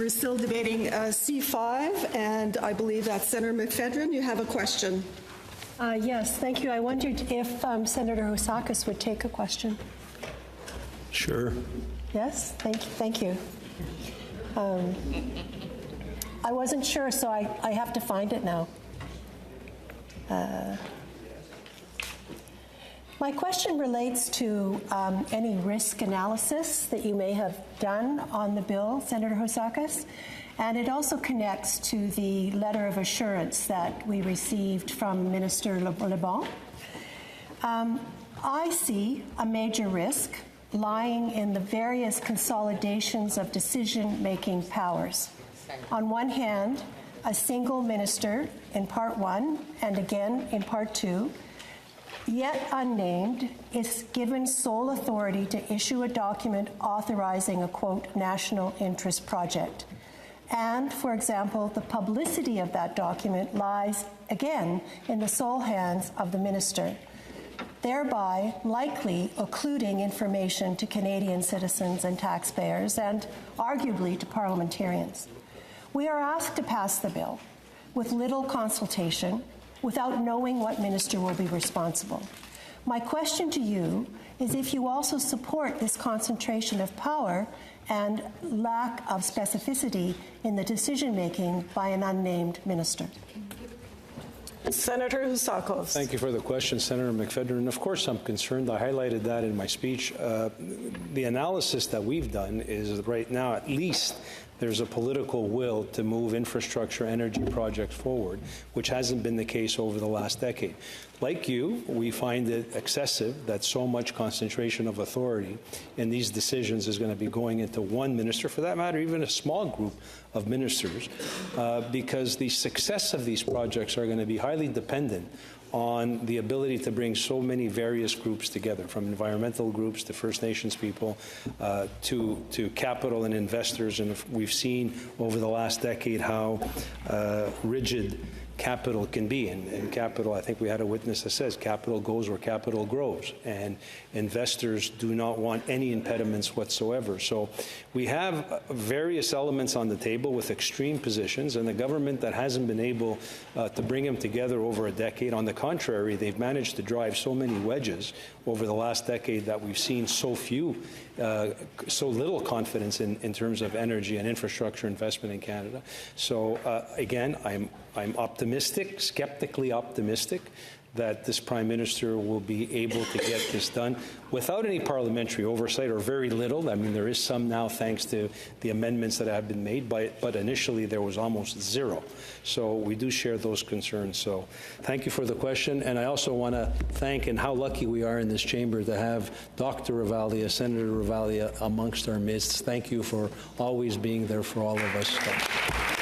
We're still debating C-5, and I believe that Senator McPhedran, you have a question. Yes, thank you. I wondered if Senator Housakos would take a question. Sure. Yes, thank you. I wasn't sure, so I have to find it now. My question relates to any risk analysis that you may have done on the bill, Senator Housakos, and it also connects to the letter of assurance that we received from Minister Lebon. I see a major risk lying in the various consolidations of decision-making powers. On one hand, a single minister in Part 1 and again in Part 2, yet unnamed, is given sole authority to issue a document authorizing a, quote, national interest project. And, for example, the publicity of that document lies, again, in the sole hands of the minister, thereby likely occluding information to Canadian citizens and taxpayers and arguably to parliamentarians. We are asked to pass the bill with little consultation, without knowing what minister will be responsible. My question to you is if you also support this concentration of power and lack of specificity in the decision-making by an unnamed minister. Senator Housakos. Thank you for the question, Senator McPhedran. Of course, I'm concerned. I highlighted that in my speech. The analysis that we've done is right now, at least, there's a political will to move infrastructure energy projects forward, which hasn't been the case over the last decade. Like you, we find it excessive that so much concentration of authority in these decisions is going to be going into one minister, for that matter, even a small group of ministers, because the success of these projects are going to be highly dependent on the ability to bring so many various groups together, from environmental groups to First Nations people to capital and investors. And we've seen over the last decade how rigid capital can be. And capital, I think we had a witness that says capital goes where capital grows, and investors do not want any impediments whatsoever. So we have various elements on the table with extreme positions, and the government that hasn't been able to bring them together over a decade. On the contrary, they've managed to drive so many wedges over the last decade that we've seen so little confidence in terms of energy and infrastructure investment in Canada. So again, I'm optimistic, skeptically optimistic, that this Prime Minister will be able to get this done without any parliamentary oversight, or very little. I mean, there is some now thanks to the amendments that have been made, but initially there was almost zero. So we do share those concerns. So thank you for the question. And I also want to thank, and how lucky we are in this chamber to have Dr. Ravalia, Senator Ravalia, amongst our midst. Thank you for always being there for all of us.